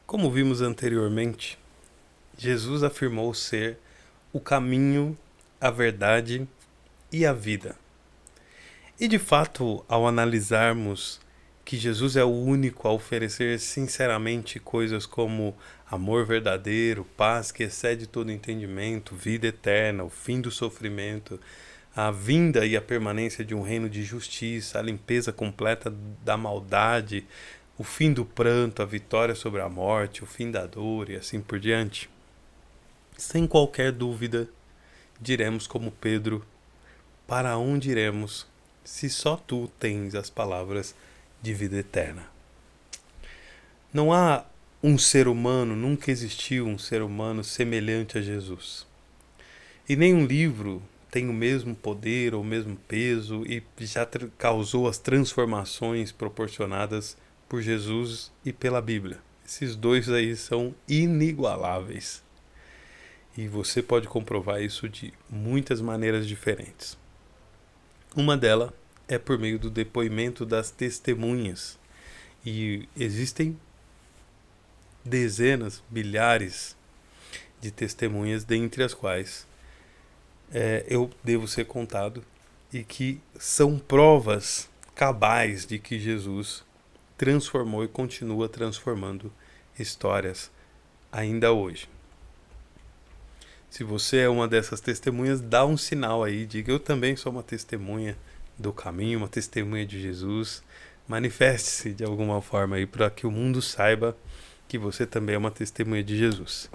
Como vimos anteriormente, Jesus afirmou ser o caminho, a verdade e a vida. E de fato, ao analisarmos que Jesus é o único a oferecer sinceramente coisas como amor verdadeiro, paz que excede todo entendimento, vida eterna, o fim do sofrimento, a vinda e a permanência de um reino de justiça, a limpeza completa da maldade, o fim do pranto, a vitória sobre a morte, o fim da dor e assim por diante. Sem qualquer dúvida, diremos como Pedro: para onde iremos, se só tu tens as palavras de vida eterna? Não há um ser humano, nunca existiu um ser humano semelhante a Jesus. E nenhum livro tem o mesmo poder ou o mesmo peso e já causou as transformações proporcionadas por Jesus e pela Bíblia. Esses dois aí são inigualáveis. E você pode comprovar isso de muitas maneiras diferentes. Uma delas é por meio do depoimento das testemunhas. E existem dezenas, milhares de testemunhas, dentre as quais eu devo ser contado, e que são provas cabais de que Jesus transformou e continua transformando histórias ainda hoje. Se você é uma dessas testemunhas, dá um sinal aí, diga: eu também sou uma testemunha do caminho, uma testemunha de Jesus. Manifeste-se de alguma forma aí para que o mundo saiba que você também é uma testemunha de Jesus.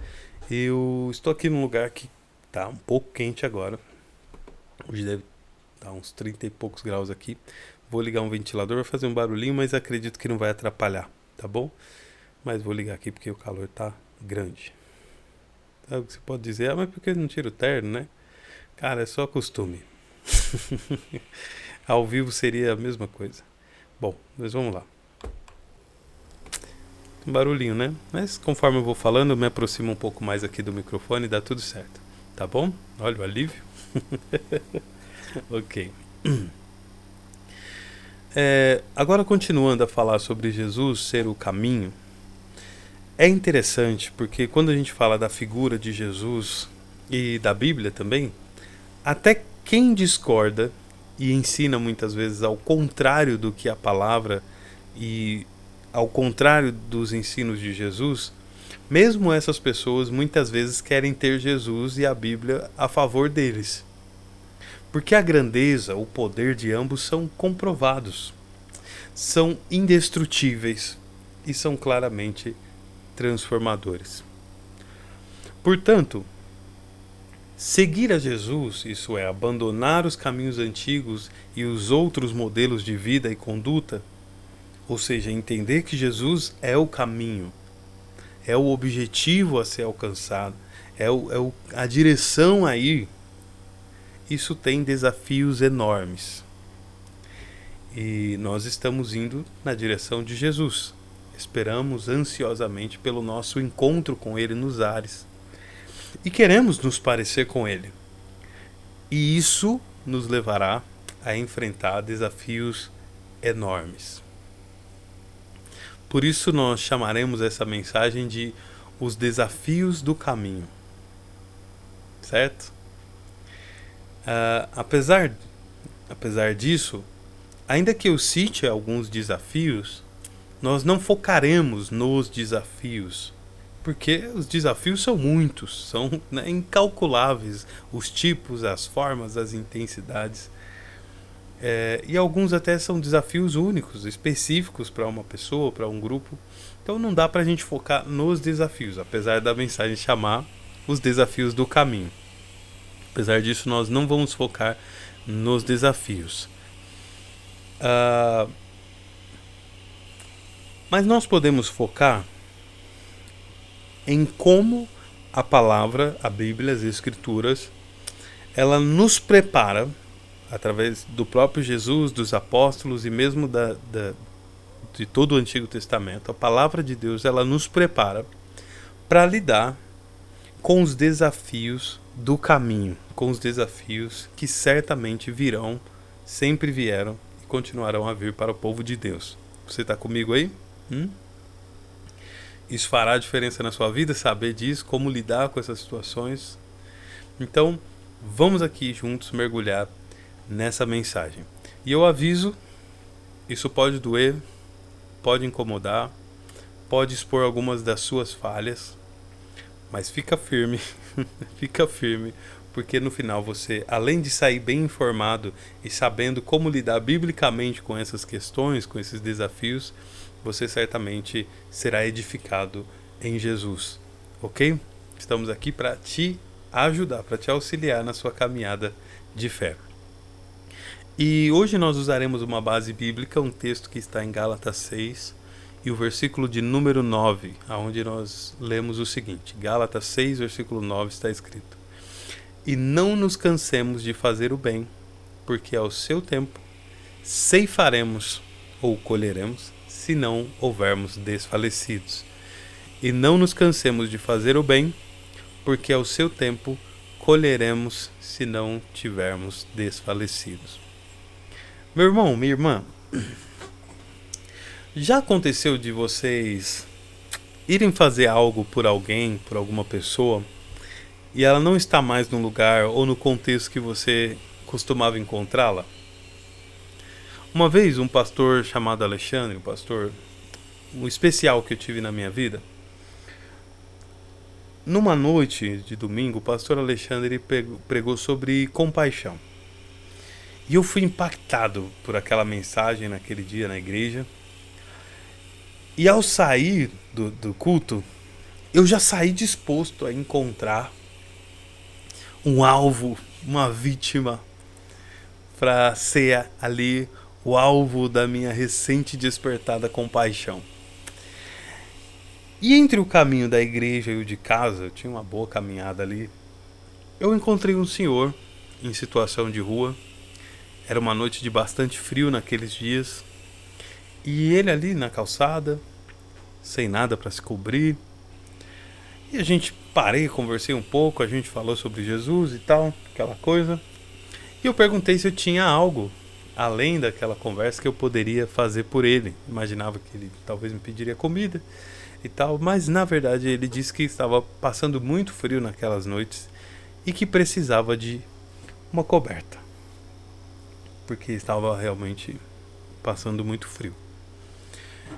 Eu estou aqui num lugar que está um pouco quente agora. Hoje deve estar uns 30 e poucos graus aqui. Vou ligar um ventilador, vai fazer um barulhinho, mas acredito que não vai atrapalhar, tá bom? Mas vou ligar aqui porque o calor tá grande. Sabe o que você pode dizer? Mas por que não tira o terno, né? Cara, é só costume. Ao vivo seria a mesma coisa. Bom, mas vamos lá. Um barulhinho, né? Mas conforme eu vou falando, eu me aproximo um pouco mais aqui do microfone e dá tudo certo. Tá bom? Olha o alívio. Ok. Agora, continuando a falar sobre Jesus ser o caminho, é interessante porque quando a gente fala da figura de Jesus e da Bíblia também, até quem discorda e ensina muitas vezes ao contrário do que a palavra e ao contrário dos ensinos de Jesus, mesmo essas pessoas muitas vezes querem ter Jesus e a Bíblia a favor deles. Porque a grandeza, o poder de ambos são comprovados, são indestrutíveis e são claramente transformadores. Portanto, seguir a Jesus, isso é, abandonar os caminhos antigos e os outros modelos de vida e conduta, ou seja, entender que Jesus é o caminho, é o objetivo a ser alcançado, a direção a ir, isso tem desafios enormes. E nós estamos indo na direção de Jesus. Esperamos ansiosamente pelo nosso encontro com Ele nos ares. E queremos nos parecer com Ele. E isso nos levará a enfrentar desafios enormes. Por isso nós chamaremos essa mensagem de os desafios do caminho. Certo? Apesar disso, ainda que eu cite alguns desafios, nós não focaremos nos desafios, porque os desafios são muitos, são, né, incalculáveis, os tipos, as formas, as intensidades. E alguns até são desafios únicos, específicos para uma pessoa, para um grupo. Então não dá para a gente focar nos desafios, apesar da mensagem chamar os desafios do caminho. Apesar disso, nós não vamos focar nos desafios. Mas nós podemos focar em como a palavra, a Bíblia, as Escrituras, ela nos prepara, através do próprio Jesus, dos apóstolos e mesmo de todo o Antigo Testamento, a palavra de Deus, ela nos prepara para lidar com os desafios do caminho, com os desafios que certamente virão, sempre vieram e continuarão a vir para o povo de Deus. Você está comigo aí? Isso fará diferença na sua vida, saber disso, como lidar com essas situações. Então, vamos aqui juntos mergulhar nessa mensagem. E eu aviso, isso pode doer, pode incomodar, pode expor algumas das suas falhas, mas fica firme, fica firme, porque no final você, além de sair bem informado e sabendo como lidar biblicamente com essas questões, com esses desafios, você certamente será edificado em Jesus, ok? Estamos aqui para te ajudar, para te auxiliar na sua caminhada de fé. E hoje nós usaremos uma base bíblica, um texto que está em Gálatas 6 e o versículo de número 9, onde nós lemos o seguinte. Gálatas 6, versículo 9 está escrito: E não nos cansemos de fazer o bem, porque ao seu tempo ceifaremos ou colheremos, se não houvermos desfalecidos. E não nos cansemos de fazer o bem, porque ao seu tempo colheremos, se não tivermos desfalecidos. Meu irmão, minha irmã, já aconteceu de vocês irem fazer algo por alguém, por alguma pessoa, e ela não está mais no lugar ou no contexto que você costumava encontrá-la? Uma vez um pastor chamado Alexandre, um especial que eu tive na minha vida, numa noite de domingo, o pastor Alexandre pregou sobre compaixão. E eu fui impactado por aquela mensagem naquele dia na igreja. E ao sair do culto, eu já saí disposto a encontrar um alvo, uma vítima, para ser ali o alvo da minha recente despertada compaixão. E entre o caminho da igreja e o de casa, eu tinha uma boa caminhada ali, eu encontrei um senhor em situação de rua. Era uma noite de bastante frio naqueles dias. E ele ali na calçada, sem nada para se cobrir. E a gente conversei um pouco, a gente falou sobre Jesus e tal, aquela coisa. E eu perguntei se eu tinha algo, além daquela conversa, que eu poderia fazer por ele. Imaginava que ele talvez me pediria comida e tal, mas na verdade ele disse que estava passando muito frio naquelas noites e que precisava de uma coberta, porque estava realmente passando muito frio.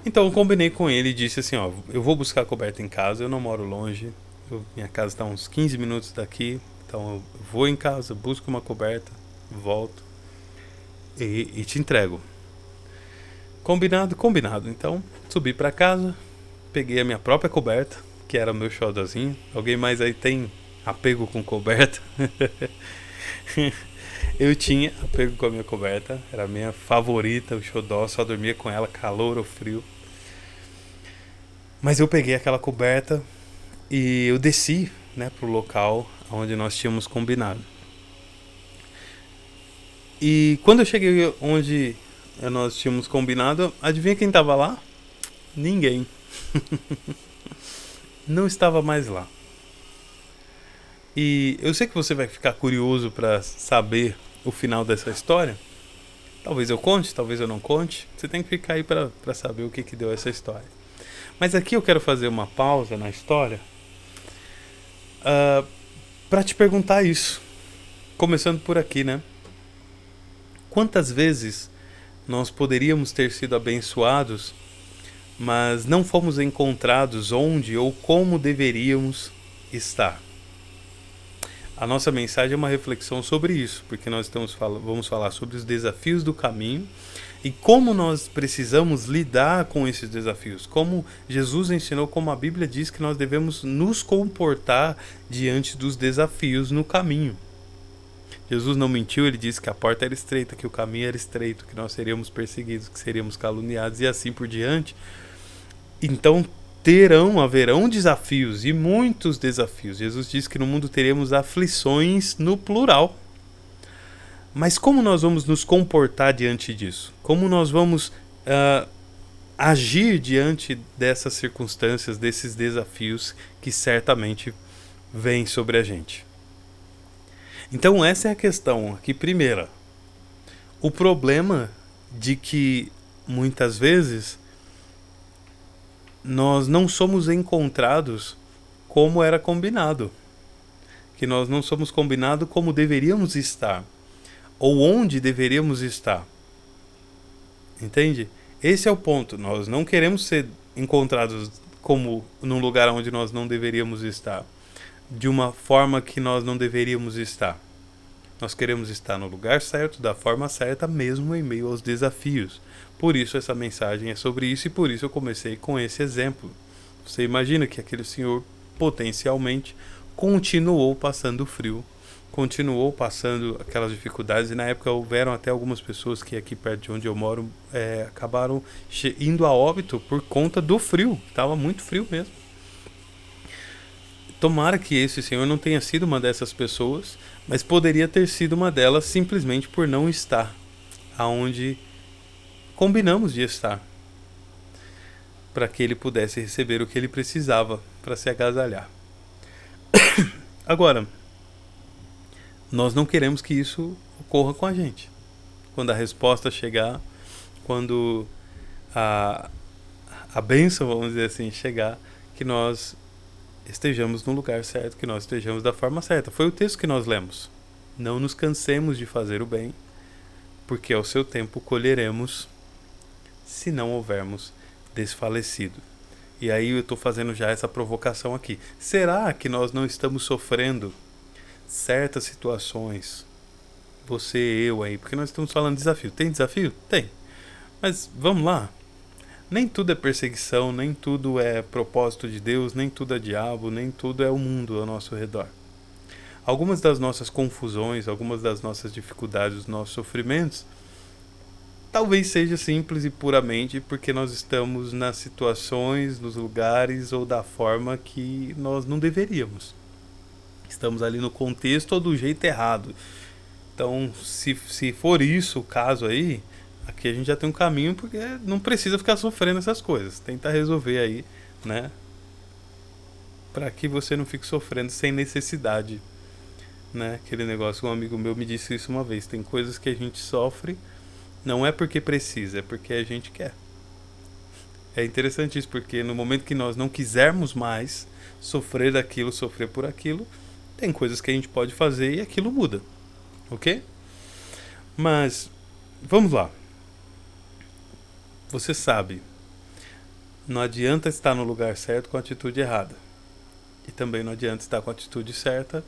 Então eu combinei com ele e disse assim, eu vou buscar a coberta em casa, eu não moro longe, minha casa está a uns 15 minutos daqui, então eu vou em casa, busco uma coberta, volto e te entrego. Combinado. Então subi para casa, peguei a minha própria coberta, que era o meu xodozinho. Alguém mais aí tem apego com coberta? Eu tinha apego com a minha coberta, era a minha favorita, o xodó, só dormia com ela, calor ou frio. Mas eu peguei aquela coberta e eu desci, pro local onde nós tínhamos combinado. E quando eu cheguei onde nós tínhamos combinado, adivinha quem estava lá? Ninguém. Não estava mais lá. E eu sei que você vai ficar curioso para saber o final dessa história. Talvez eu conte, talvez eu não conte. Você tem que ficar aí para saber o que deu essa história. Mas aqui eu quero fazer uma pausa na história para te perguntar isso. Começando por aqui, Quantas vezes nós poderíamos ter sido abençoados, mas não fomos encontrados onde ou como deveríamos estar? A nossa mensagem é uma reflexão sobre isso, porque nós vamos falar sobre os desafios do caminho e como nós precisamos lidar com esses desafios. Como Jesus ensinou, como a Bíblia diz que nós devemos nos comportar diante dos desafios no caminho. Jesus não mentiu, ele disse que a porta era estreita, que o caminho era estreito, que nós seríamos perseguidos, que seríamos caluniados e assim por diante. Então haverão desafios, e muitos desafios. Jesus disse que no mundo teremos aflições no plural. Mas como nós vamos nos comportar diante disso? Como nós vamos agir diante dessas circunstâncias, desses desafios que certamente vêm sobre a gente? Então essa é a questão aqui primeira. O problema de que muitas vezes nós não somos encontrados como era combinado. Que nós não somos combinados como deveríamos estar. Ou onde deveríamos estar. Entende? Esse é o ponto. Nós não queremos ser encontrados como num lugar onde nós não deveríamos estar. De uma forma que nós não deveríamos estar. Nós queremos estar no lugar certo, da forma certa, mesmo em meio aos desafios. Por isso essa mensagem é sobre isso e por isso eu comecei com esse exemplo. Você imagina que aquele senhor potencialmente continuou passando frio, continuou passando aquelas dificuldades e na época houveram até algumas pessoas que aqui perto de onde eu moro acabaram indo a óbito por conta do frio. Estava muito frio mesmo. Tomara que esse senhor não tenha sido uma dessas pessoas, mas poderia ter sido uma delas simplesmente por não estar aonde combinamos de estar, para que ele pudesse receber o que ele precisava para se agasalhar. Agora, nós não queremos que isso ocorra com a gente. Quando a resposta chegar, quando a bênção, vamos dizer assim, chegar, que nós estejamos no lugar certo, que nós estejamos da forma certa. Foi o texto que nós lemos. Não nos cansemos de fazer o bem, porque ao seu tempo colheremos, se não houvermos desfalecido. E aí eu estou fazendo já essa provocação aqui. Será que nós não estamos sofrendo certas situações? Você, eu aí, porque nós estamos falando de desafio. Tem desafio? Tem. Mas vamos lá. Nem tudo é perseguição, nem tudo é propósito de Deus, nem tudo é diabo, nem tudo é o mundo ao nosso redor. Algumas das nossas confusões, algumas das nossas dificuldades, dos nossos sofrimentos, talvez seja simples e puramente porque nós estamos nas situações, nos lugares ou da forma que nós não deveríamos. Estamos ali no contexto ou do jeito errado. Então, se for isso o caso aí, aqui a gente já tem um caminho, porque não precisa ficar sofrendo essas coisas. Tenta resolver aí, né? Para que você não fique sofrendo sem necessidade, né? Aquele negócio, um amigo meu me disse isso uma vez. Tem coisas que a gente sofre, não é porque precisa, é porque a gente quer. É interessante isso, porque no momento que nós não quisermos mais sofrer daquilo, sofrer por aquilo, tem coisas que a gente pode fazer e aquilo muda, ok? Mas, vamos lá. Você sabe, não adianta estar no lugar certo com a atitude errada. E também não adianta estar com a atitude certa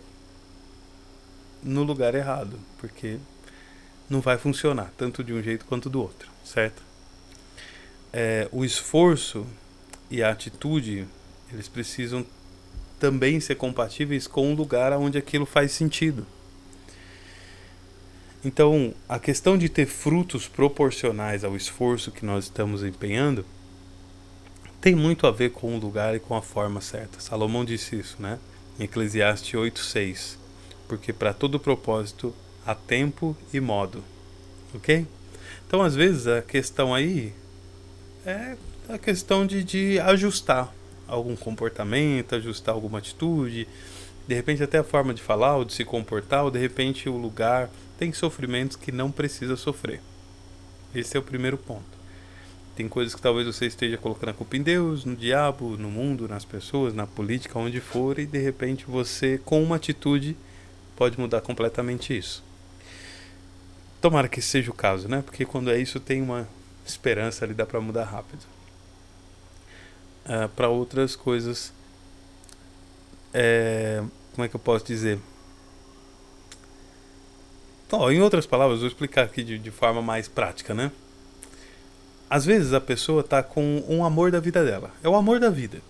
no lugar errado, porque não vai funcionar, tanto de um jeito quanto do outro, certo? O esforço e a atitude, eles precisam também ser compatíveis com o lugar onde aquilo faz sentido. Então, a questão de ter frutos proporcionais ao esforço que nós estamos empenhando tem muito a ver com o lugar e com a forma certa. Salomão disse isso, né? Em Eclesiastes 8:6. Porque para todo propósito há tempo e modo. Ok? Então, às vezes, a questão aí é a questão de ajustar algum comportamento, ajustar alguma atitude, de repente até a forma de falar ou de se comportar, ou de repente o lugar. Tem sofrimentos que não precisa sofrer. Esse é o primeiro ponto. Tem coisas que talvez você esteja colocando a culpa em Deus, no diabo, no mundo, nas pessoas, na política, onde for, e de repente você, com uma atitude, pode mudar completamente isso. Tomara que esse seja o caso, né? Porque quando é isso tem uma esperança ali, dá pra mudar rápido. Para outras coisas, como é que eu posso dizer? Então, em outras palavras, vou explicar aqui de forma mais prática, né? Às vezes a pessoa tá com um amor da vida dela. É o amor da vida.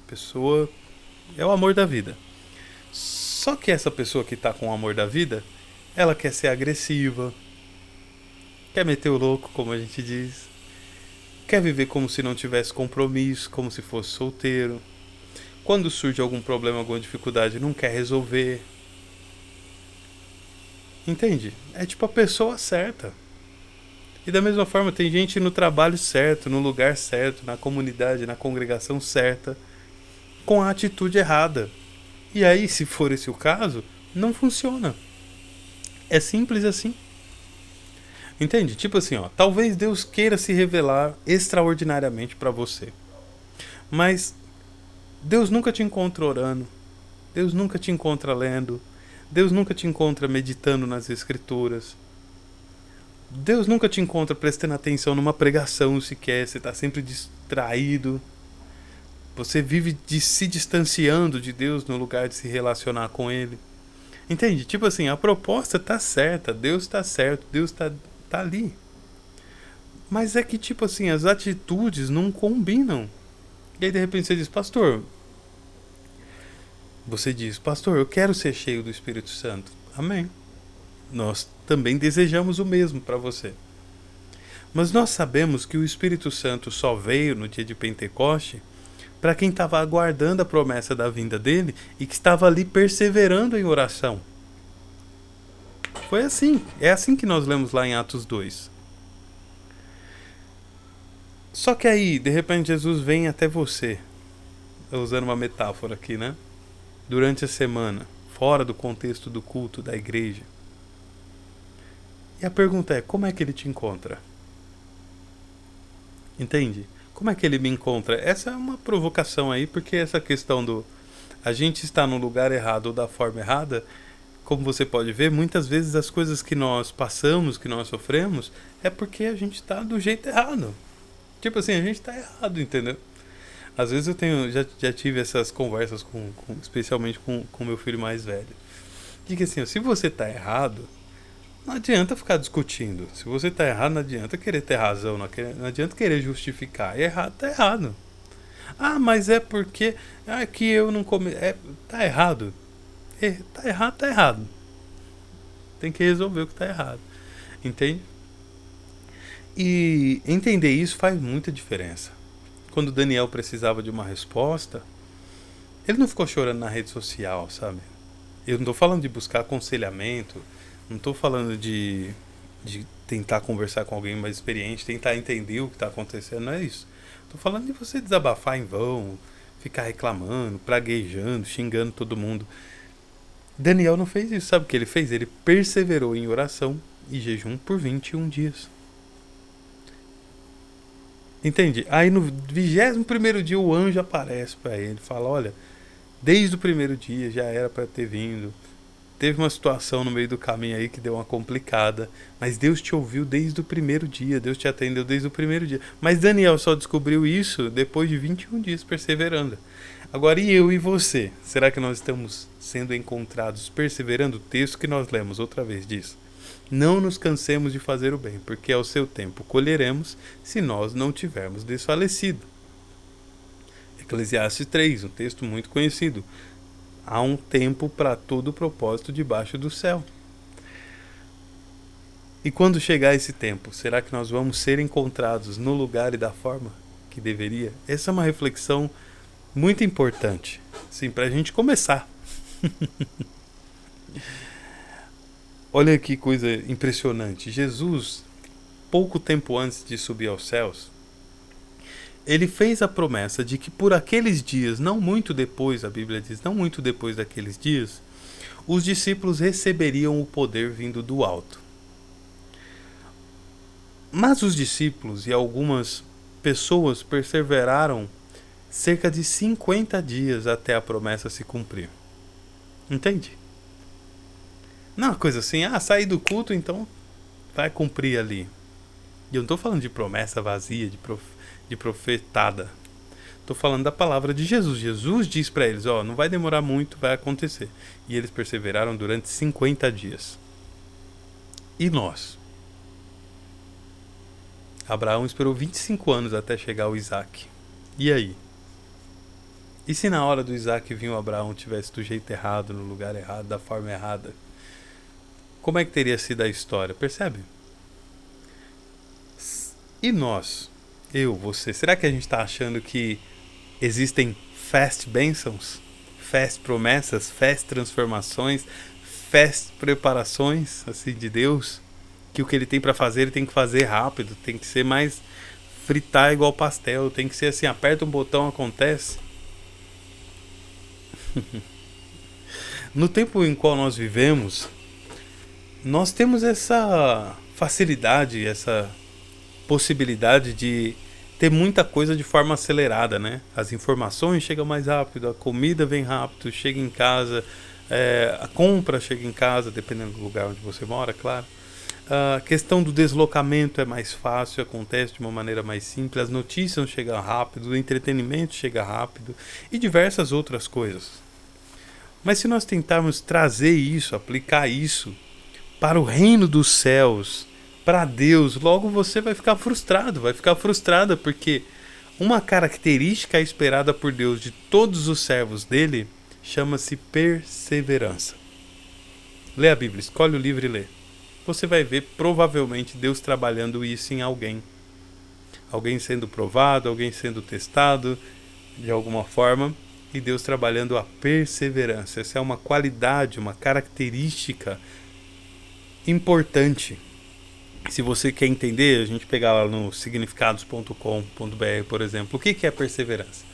A pessoa é o amor da vida. Só que essa pessoa que tá com o amor da vida, ela quer ser agressiva, quer meter o louco, como a gente diz, quer viver como se não tivesse compromisso, como se fosse solteiro. Quando surge algum problema, alguma dificuldade, não quer resolver. Entende? É tipo a pessoa certa. E da mesma forma tem gente no trabalho certo, no lugar certo, na comunidade, na congregação certa, com a atitude errada. E aí, se for esse o caso, não funciona. É simples assim. Entende? Tipo assim, ó, talvez Deus queira se revelar extraordinariamente para você. Mas Deus nunca te encontra orando, Deus nunca te encontra lendo, Deus nunca te encontra meditando nas escrituras, Deus nunca te encontra prestando atenção numa pregação sequer, você está sempre distraído, você vive se distanciando de Deus no lugar de se relacionar com Ele. Entende? Tipo assim, a proposta tá certa, Deus tá certo, Deus tá ali. Mas é que, tipo assim, as atitudes não combinam. E aí de repente você diz, pastor, eu quero ser cheio do Espírito Santo. Amém. Nós também desejamos o mesmo para você. Mas nós sabemos que o Espírito Santo só veio no dia de Pentecoste para quem estava aguardando a promessa da vinda dele e que estava ali perseverando em oração. Foi assim. É assim que nós lemos lá em Atos 2. Só que aí, de repente, Jesus vem até você, usando uma metáfora aqui, né? Durante a semana, fora do contexto do culto da igreja. E a pergunta é, como é que ele te encontra? Entende? Como é que ele me encontra? Essa é uma provocação aí, porque essa questão do a gente está no lugar errado ou da forma errada, como você pode ver, muitas vezes as coisas que nós passamos, que nós sofremos, é porque a gente está do jeito errado. Tipo assim, a gente está errado, entendeu? Às vezes já tive essas conversas especialmente com meu filho mais velho. Diga assim, se você está errado, não adianta ficar discutindo. Se você está errado, não adianta querer ter razão, não adianta querer justificar. Errado, tá errado. Ah, mas é porque que eu não come. Tá errado. Tá errado, tá errado. Tem que resolver o que tá errado. Entende? E entender isso faz muita diferença. Quando Daniel precisava de uma resposta, ele não ficou chorando na rede social, sabe? Eu não tô falando de buscar aconselhamento, não tô falando de tentar conversar com alguém mais experiente, tentar entender o que tá acontecendo, não é isso. Tô falando de você desabafar em vão, ficar reclamando, praguejando, xingando todo mundo. Daniel não fez isso, sabe o que ele fez? Ele perseverou em oração e jejum por 21 dias. Entende? Aí no 21º dia o anjo aparece para ele, fala, olha, desde o primeiro dia já era para ter vindo. Teve uma situação no meio do caminho aí que deu uma complicada, mas Deus te ouviu desde o primeiro dia, Deus te atendeu desde o primeiro dia. Mas Daniel só descobriu isso depois de 21 dias perseverando. Agora, e eu e você? Será que nós estamos sendo encontrados perseverando? O texto que nós lemos outra vez diz: não nos cansemos de fazer o bem, porque ao seu tempo colheremos, se nós não tivermos desfalecido. Eclesiastes 3, um texto muito conhecido. Há um tempo para todo propósito debaixo do céu. E quando chegar esse tempo, será que nós vamos ser encontrados no lugar e da forma que deveria? Essa é uma reflexão muito importante, sim, para a gente começar. Olha que coisa impressionante. Jesus, pouco tempo antes de subir aos céus, ele fez a promessa de que por aqueles dias, não muito depois, a Bíblia diz, não muito depois daqueles dias, os discípulos receberiam o poder vindo do alto. Mas os discípulos e algumas pessoas perseveraram cerca de 50 dias até a promessa se cumprir. Entende? Não é uma coisa assim, sair do culto, então vai cumprir ali. E eu não estou falando de promessa vazia, de profetada. Estou falando da palavra de Jesus. Jesus diz para eles, não vai demorar muito, vai acontecer. E eles perseveraram durante 50 dias. E nós? Abraão esperou 25 anos até chegar o Isaac. E aí? E se na hora do Isaac vir o Abraão tivesse do jeito errado, no lugar errado, da forma errada? Como é que teria sido a história? Percebe? E nós? Eu, você? Será que a gente está achando que existem fast bênçãos? Fast promessas? Fast transformações? Fast preparações, assim, de Deus? Que o que ele tem para fazer, ele tem que fazer rápido. Tem que ser mais fritar igual pastel. Tem que ser assim, aperta um botão, acontece. No tempo em qual nós vivemos, nós temos essa facilidade, essa possibilidade de ter muita coisa de forma acelerada, né? As informações chegam mais rápido, a comida vem rápido, chega em casa, a compra chega em casa, dependendo do lugar onde você mora, claro. A questão do deslocamento é mais fácil, acontece de uma maneira mais simples, as notícias chegam rápido, o entretenimento chega rápido e diversas outras coisas. Mas se nós tentarmos trazer isso, aplicar isso para o reino dos céus, para Deus, logo você vai ficar frustrado, vai ficar frustrada, porque uma característica esperada por Deus de todos os servos dele chama-se perseverança. Lê a Bíblia, escolhe o livro e lê. Você vai ver provavelmente Deus trabalhando isso em alguém. Alguém sendo provado, alguém sendo testado de alguma forma, e Deus trabalhando a perseverança. Essa é uma qualidade, uma característica importante. Se você quer entender, a gente pegar lá no significados.com.br, por exemplo, o que é perseverança?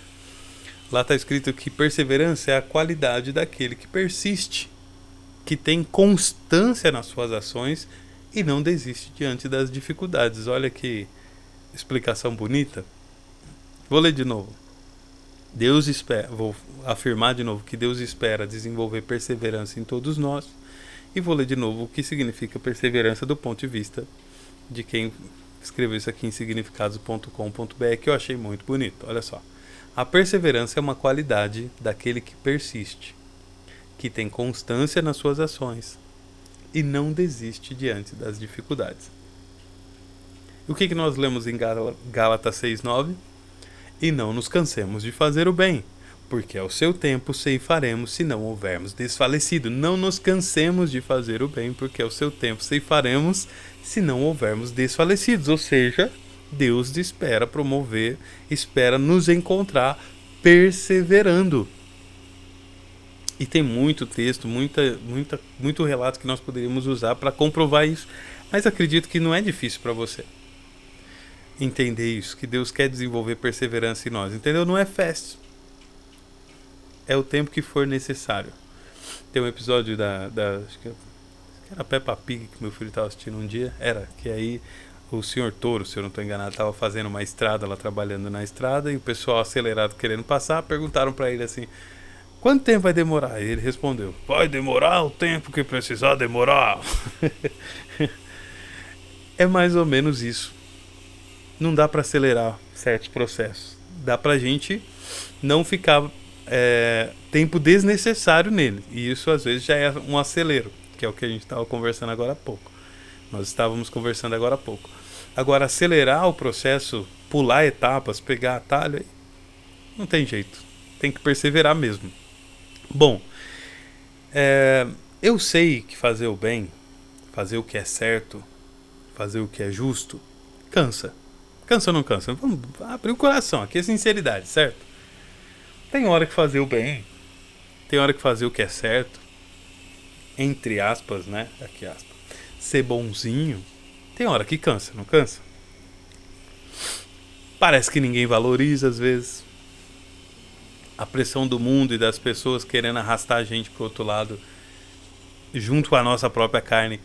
Lá está escrito que perseverança é a qualidade daquele que persiste, que tem constância nas suas ações e não desiste diante das dificuldades. Olha que explicação bonita. Vou ler de novo. Deus espera, vou afirmar de novo que Deus espera desenvolver perseverança em todos nós. E vou ler de novo o que significa perseverança do ponto de vista de quem escreveu isso aqui em significados.com.br, que eu achei muito bonito. Olha só. A perseverança é uma qualidade daquele que persiste, que tem constância nas suas ações e não desiste diante das dificuldades. E o que nós lemos em Gálatas 6:9? E não nos cansemos de fazer o bem, porque ao seu tempo ceifaremos se não houvermos desfalecido. Não nos cansemos de fazer o bem, porque ao seu tempo ceifaremos se não houvermos desfalecidos. Ou seja, Deus espera promover, espera nos encontrar perseverando. E tem muito texto, muito relato que nós poderíamos usar para comprovar isso. Mas acredito que não é difícil para você entender isso, que Deus quer desenvolver perseverança em nós. Entendeu? Não é fácil. É o tempo que for necessário. Tem um episódio acho que era Peppa Pig que meu filho estava assistindo um dia. Que aí o Sr. Touro, se eu não estou enganado, estava fazendo uma estrada, lá trabalhando na estrada, e o pessoal acelerado querendo passar, perguntaram para ele assim: quanto tempo vai demorar? E ele respondeu: vai demorar o tempo que precisar demorar. É mais ou menos isso. Não dá para acelerar certos processos. Dá pra gente não ficar tempo desnecessário nele. E isso às vezes já é um acelero, que é o que a gente estava conversando agora há pouco. Nós estávamos conversando agora há pouco. Agora, acelerar o processo, pular etapas, pegar atalho, não tem jeito. Tem que perseverar mesmo. Bom, eu sei que fazer o bem, fazer o que é certo, fazer o que é justo, cansa. Cansa ou não cansa? Vamos abrir o coração, aqui é sinceridade, certo? Tem hora que fazer o bem, tem hora que fazer o que é certo, entre aspas, né? Aqui aspas. Ser bonzinho, tem hora que cansa, não cansa? Parece que ninguém valoriza às vezes. A pressão do mundo e das pessoas querendo arrastar a gente pro outro lado, junto à nossa própria carne,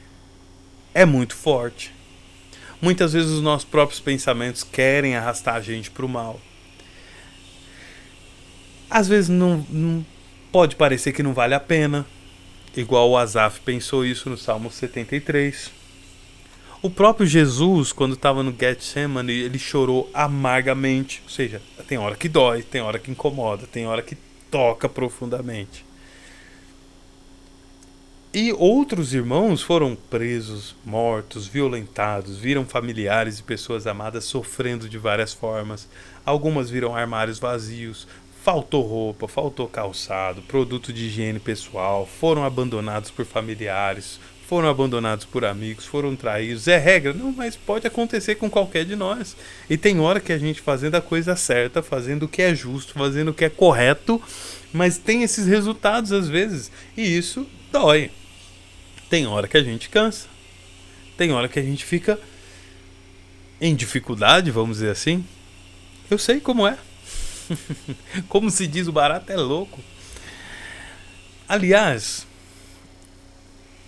é muito forte. Muitas vezes os nossos próprios pensamentos querem arrastar a gente pro mal. Às vezes não pode parecer que não vale a pena, igual o Asaf pensou isso no Salmo 73. O próprio Jesus, quando estava no Getsemane, ele chorou amargamente. Ou seja, tem hora que dói, tem hora que incomoda, tem hora que toca profundamente. E outros irmãos foram presos, mortos, violentados, viram familiares e pessoas amadas sofrendo de várias formas. Algumas viram armários vazios, faltou roupa, faltou calçado, produto de higiene pessoal, foram abandonados por familiares, foram abandonados por amigos, foram traídos. É regra? Não, mas pode acontecer com qualquer de nós. E tem hora que a gente fazendo a coisa certa, fazendo o que é justo, fazendo o que é correto, mas tem esses resultados às vezes. E isso dói. Tem hora que a gente cansa. Tem hora que a gente fica em dificuldade, vamos dizer assim. Eu sei como é. Como se diz, o barato é louco. Aliás,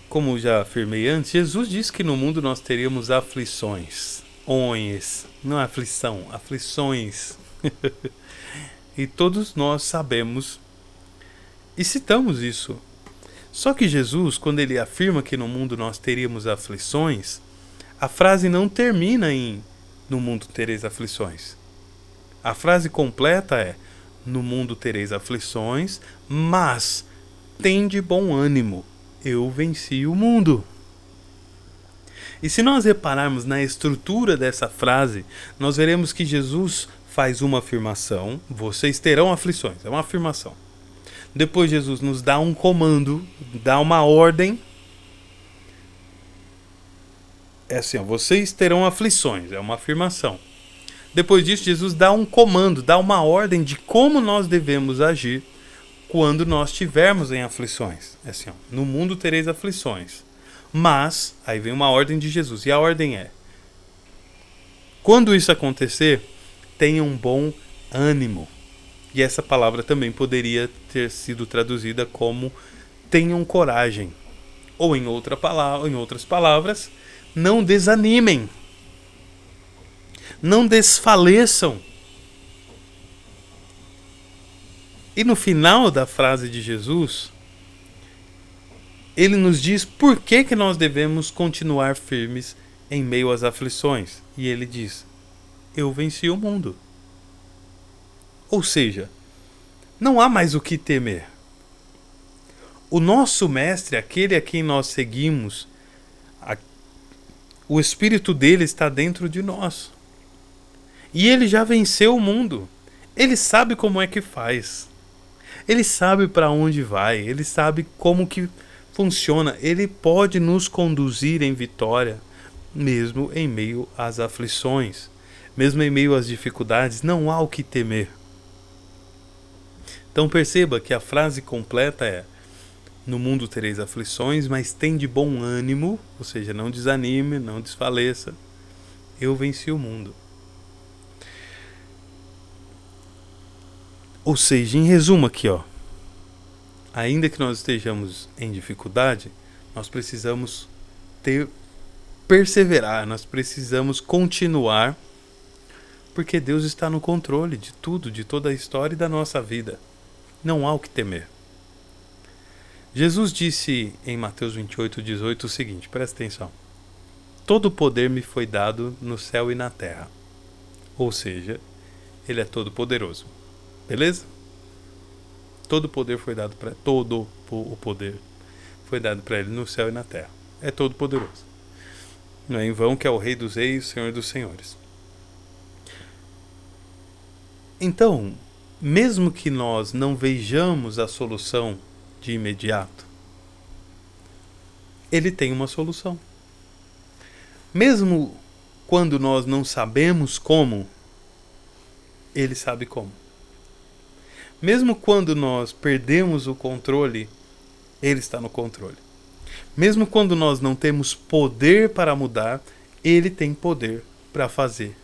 como já afirmei antes, Jesus disse que no mundo nós teríamos aflições, Não é aflição, aflições. E todos nós sabemos e citamos isso. Só que Jesus, quando ele afirma que no mundo nós teríamos aflições, a frase não termina em no mundo tereis aflições. A frase completa é no mundo tereis aflições, mas tende bom ânimo, eu venci o mundo. E se nós repararmos na estrutura dessa frase, nós veremos que Jesus faz uma afirmação, vocês terão aflições, é uma afirmação. Depois Jesus nos dá um comando, dá uma ordem. É assim, ó, vocês terão aflições, é uma afirmação. Depois disso, Jesus dá um comando, dá uma ordem de como nós devemos agir quando nós estivermos em aflições. É assim, ó, no mundo tereis aflições. Mas, aí vem uma ordem de Jesus, e a ordem é: quando isso acontecer, tenham um bom ânimo. E essa palavra também poderia ter sido traduzida como tenham coragem. Ou em outras palavras, não desanimem. Não desfaleçam. E no final da frase de Jesus, ele nos diz por que nós devemos continuar firmes em meio às aflições. E ele diz: eu venci o mundo. Ou seja, não há mais o que temer. O nosso mestre, aquele a quem nós seguimos, o espírito dele está dentro de nós. E ele já venceu o mundo. Ele sabe como é que faz. Ele sabe para onde vai. Ele sabe como que funciona. Ele pode nos conduzir em vitória, mesmo em meio às aflições, mesmo em meio às dificuldades. Não há o que temer. Então perceba que a frase completa é: no mundo tereis aflições, mas tende bom ânimo, ou seja, não desanime, não desfaleça. Eu venci o mundo. Ou seja, em resumo aqui, ó, ainda que nós estejamos em dificuldade, nós precisamos perseverar, nós precisamos continuar, porque Deus está no controle de tudo, de toda a história e da nossa vida. Não há o que temer. Jesus disse em Mateus 28:18 o seguinte, presta atenção: todo o poder me foi dado no céu e na terra. Ou seja, ele é todo poderoso. Beleza? Todo o poder foi dado para todo o poder foi dado para ele no céu e na terra. É todo poderoso. Não é em vão que é o Rei dos Reis, o Senhor dos Senhores. Então, mesmo que nós não vejamos a solução de imediato, ele tem uma solução. Mesmo quando nós não sabemos como, ele sabe como. Mesmo quando nós perdemos o controle, ele está no controle. Mesmo quando nós não temos poder para mudar, ele tem poder para fazer.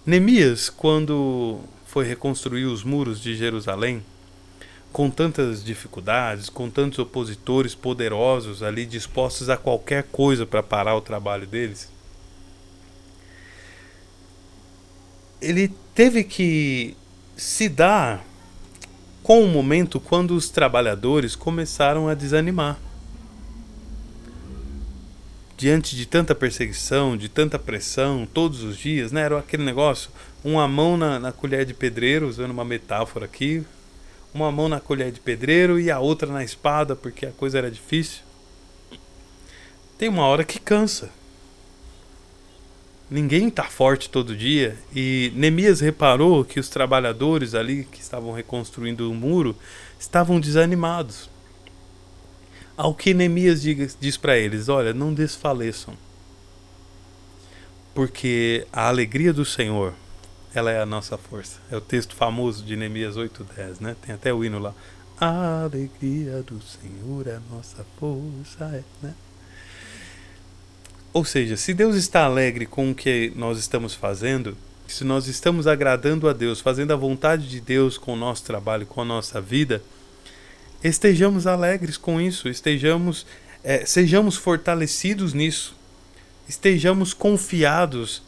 Neemias, quando foi reconstruir os muros de Jerusalém, com tantas dificuldades, com tantos opositores poderosos ali dispostos a qualquer coisa para parar o trabalho deles, ele teve que se dar com o momento quando os trabalhadores começaram a desanimar. Diante de tanta perseguição, de tanta pressão, todos os dias, né? Era aquele negócio, uma mão na colher de pedreiro, usando uma metáfora aqui, uma mão na colher de pedreiro e a outra na espada, porque a coisa era difícil. Tem uma hora que cansa. Ninguém está forte todo dia. E Neemias reparou que os trabalhadores ali que estavam reconstruindo o muro estavam desanimados. Ao que Neemias diz para eles: olha, não desfaleçam, porque a alegria do Senhor, ela é a nossa força. É o texto famoso de Neemias 8:10, né? Tem até o hino lá. A alegria do Senhor é a nossa força, né? Ou seja, se Deus está alegre com o que nós estamos fazendo, se nós estamos agradando a Deus, fazendo a vontade de Deus com o nosso trabalho, com a nossa vida, estejamos alegres com isso, sejamos fortalecidos nisso. estejamos confiados,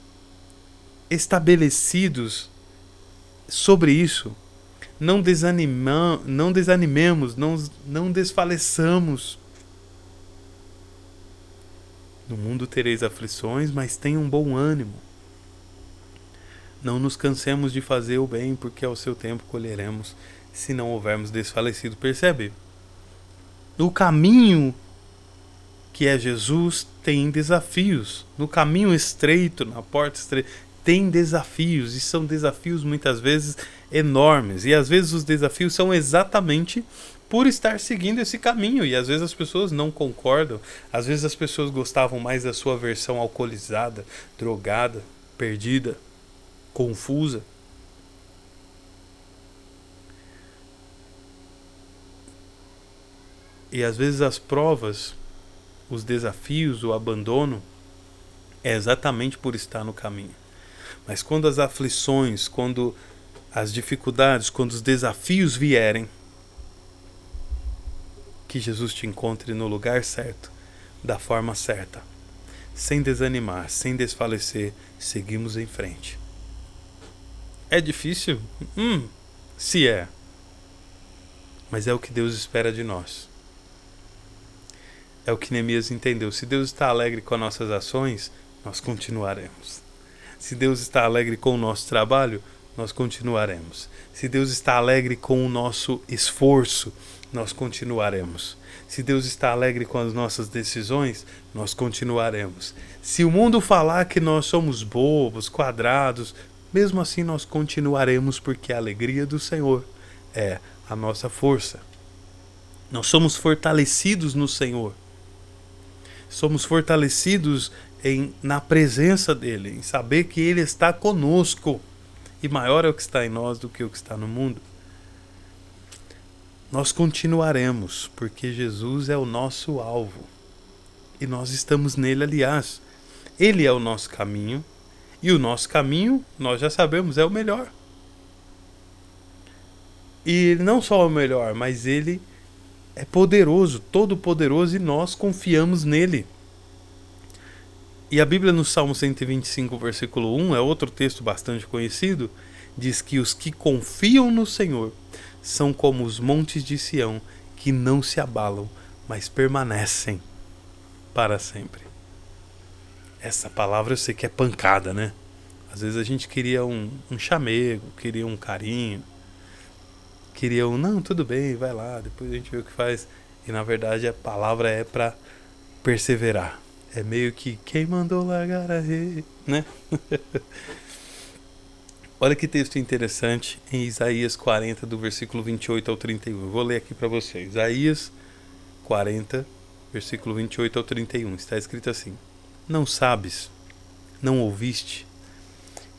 estabelecidos sobre isso. Não desanimemos, não desfaleçamos. No mundo tereis aflições, mas tenham bom ânimo. Não nos cansemos de fazer o bem, porque ao seu tempo colheremos, se não houvermos desfalecido. Percebe? O caminho que é Jesus tem desafios. No caminho estreito, na porta estreita, tem desafios. E são desafios muitas vezes enormes. E às vezes os desafios são exatamente por estar seguindo esse caminho. E às vezes as pessoas não concordam. Às vezes as pessoas gostavam mais da sua versão alcoolizada, drogada, perdida, confusa. E às vezes as provas, os desafios, o abandono, é exatamente por estar no caminho. Mas quando as aflições, quando as dificuldades, quando os desafios vierem, que Jesus te encontre no lugar certo, da forma certa, sem desanimar, sem desfalecer, seguimos em frente. É difícil? Se é. Mas é o que Deus espera de nós. É o que Neemias entendeu. Se Deus está alegre com as nossas ações, nós continuaremos. Se Deus está alegre com o nosso trabalho, nós continuaremos. Se Deus está alegre com o nosso esforço, nós continuaremos. Se Deus está alegre com as nossas decisões, nós continuaremos. Se o mundo falar que nós somos bobos, quadrados, mesmo assim nós continuaremos, porque a alegria do Senhor é a nossa força. Nós somos fortalecidos no Senhor. Somos fortalecidos na presença dEle, em saber que Ele está conosco. E maior é o que está em nós do que o que está no mundo. Nós continuaremos, porque Jesus é o nosso alvo. E nós estamos nele, aliás. Ele é o nosso caminho. E o nosso caminho, nós já sabemos, é o melhor. E não só o melhor, mas Ele é poderoso, todo poderoso, e nós confiamos nele. E a Bíblia no Salmo 125, versículo 1, é outro texto bastante conhecido, diz que os que confiam no Senhor são como os montes de Sião, que não se abalam, mas permanecem para sempre. Essa palavra eu sei que é pancada, né? Às vezes a gente queria um chamego, queria um carinho, queria não, tudo bem, vai lá, depois a gente vê o que faz. E na verdade a palavra é para perseverar. É meio que quem mandou largar a rede, né? Olha que texto interessante em Isaías 40, do versículo 28 ao 31. Eu vou ler aqui para vocês. Isaías 40, versículo 28 ao 31. Está escrito assim: Não sabes, não ouviste,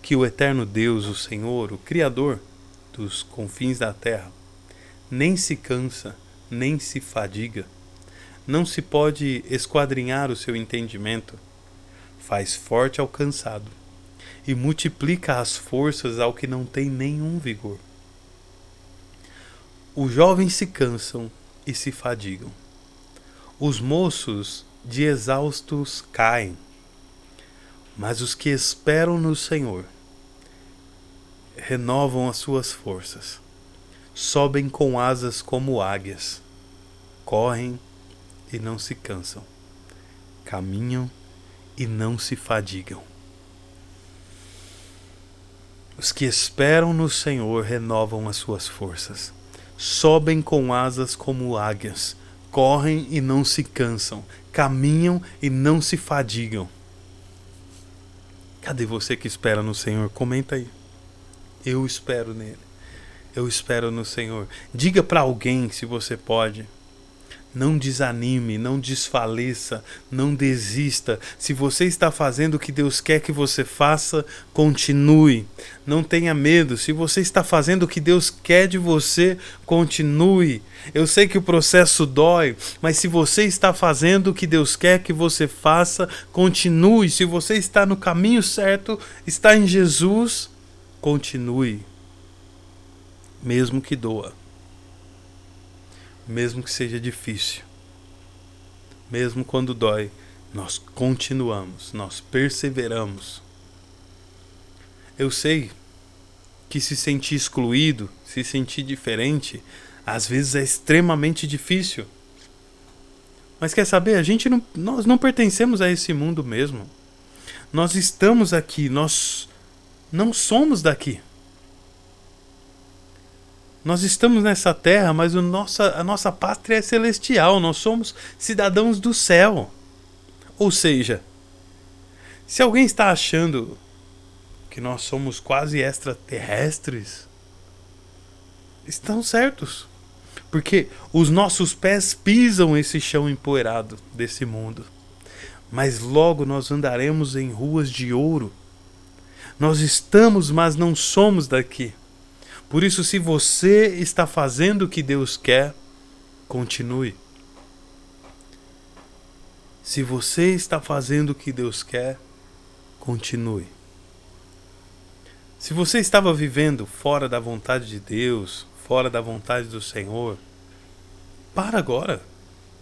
que o eterno Deus, o Senhor, o Criador dos confins da terra, nem se cansa, nem se fadiga, não se pode esquadrinhar o seu entendimento, faz forte ao cansado e multiplica as forças ao que não tem nenhum vigor. Os jovens se cansam e se fadigam, os moços de exaustos caem, mas os que esperam no Senhor renovam as suas forças, sobem com asas como águias, correm e não se cansam, caminham e não se fadigam. Os que esperam no Senhor renovam as suas forças, sobem com asas como águias, correm e não se cansam, caminham e não se fadigam. Cadê você que espera no Senhor? Comenta aí. Eu espero nele. Eu espero no Senhor. Diga para alguém, se você pode. Não desanime, não desfaleça, não desista. Se você está fazendo o que Deus quer que você faça, continue. Não tenha medo. Se você está fazendo o que Deus quer de você, continue. Eu sei que o processo dói, mas se você está fazendo o que Deus quer que você faça, continue. Se você está no caminho certo, está em Jesus, continue. Mesmo que doa. Mesmo que seja difícil, mesmo quando dói, nós continuamos, nós perseveramos. Eu sei que se sentir excluído, se sentir diferente, às vezes é extremamente difícil. Mas quer saber? Nós não pertencemos a esse mundo mesmo. Nós estamos aqui, nós não somos daqui. Nós estamos nessa terra, mas a nossa pátria é celestial. Nós somos cidadãos do céu. Ou seja, se alguém está achando que nós somos quase extraterrestres, estão certos. Porque os nossos pés pisam esse chão empoeirado desse mundo. Mas logo nós andaremos em ruas de ouro. Nós estamos, mas não somos daqui. Por isso, se você está fazendo o que Deus quer, continue. Se você está fazendo o que Deus quer, continue. Se você estava vivendo fora da vontade de Deus, fora da vontade do Senhor, para agora.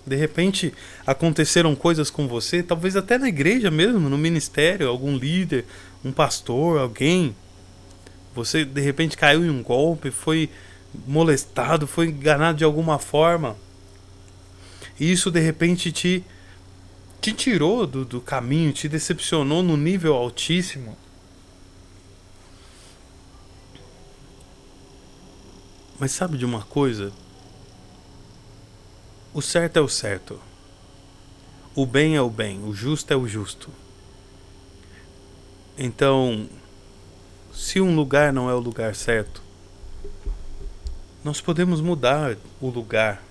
De repente aconteceram coisas com você, talvez até na igreja mesmo, no ministério, algum líder, um pastor, alguém. Você de repente caiu em um golpe, foi molestado, foi enganado de alguma forma. E isso de repente te tirou do caminho, te decepcionou no nível altíssimo. Mas sabe de uma coisa? O certo é o certo. O bem é o bem, o justo é o justo. Então, se um lugar não é o lugar certo, nós podemos mudar o lugar.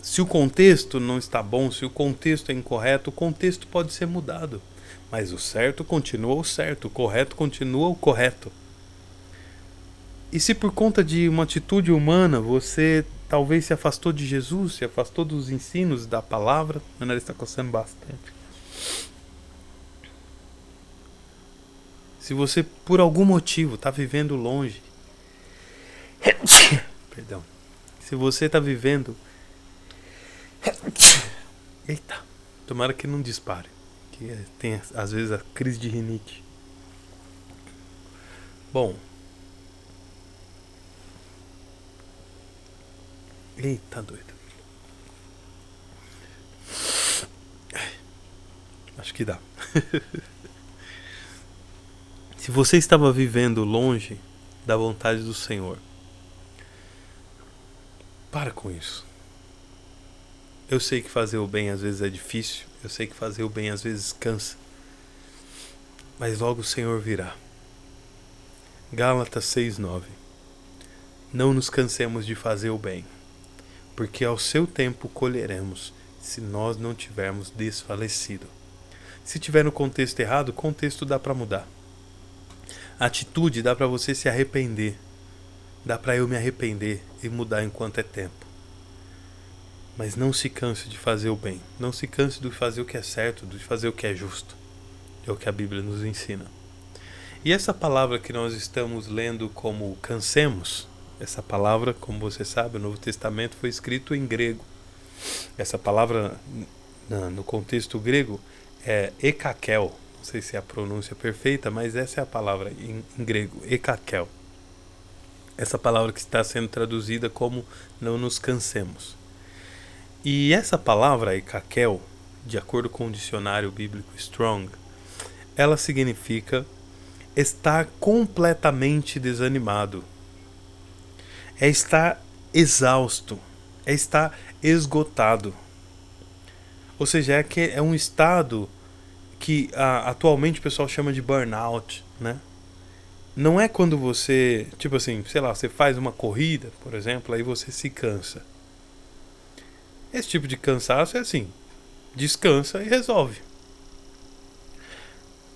Se o contexto não está bom, se o contexto é incorreto, o contexto pode ser mudado. Mas o certo continua o certo, o correto continua o correto. E se por conta de uma atitude humana você talvez se afastou de Jesus, se afastou dos ensinos da palavra, meu nariz está coçando bastante. Se você por algum motivo está vivendo longe, perdão, se você está vivendo, eita, tomara que não dispare, que tem às vezes a crise de rinite. Bom, eita doido, acho que dá. Se você estava vivendo longe da vontade do Senhor, para com isso. Eu sei que fazer o bem às vezes é difícil, eu sei que fazer o bem às vezes cansa, mas logo o Senhor virá. Gálatas 6:9. Não nos cansemos de fazer o bem, porque ao seu tempo colheremos, se nós não tivermos desfalecido. Se tiver no contexto errado, o contexto dá para mudar. A atitude dá para você se arrepender. Dá para eu me arrepender e mudar enquanto é tempo. Mas não se canse de fazer o bem. Não se canse de fazer o que é certo, de fazer o que é justo. É o que a Bíblia nos ensina. E essa palavra que nós estamos lendo como cansemos, essa palavra, como você sabe, o Novo Testamento foi escrito em grego. Essa palavra, no contexto grego, é ekakel. Não sei se é a pronúncia perfeita, mas essa é a palavra em grego, ekakel. Essa palavra que está sendo traduzida como não nos cansemos. E essa palavra, ekakel, de acordo com o dicionário bíblico Strong, ela significa estar completamente desanimado. É estar exausto, é estar esgotado. Ou seja, é um estado que atualmente o pessoal chama de burnout, né? Não é quando você, tipo assim, sei lá, você faz uma corrida, por exemplo, aí você se cansa. Esse tipo de cansaço é assim, descansa e resolve.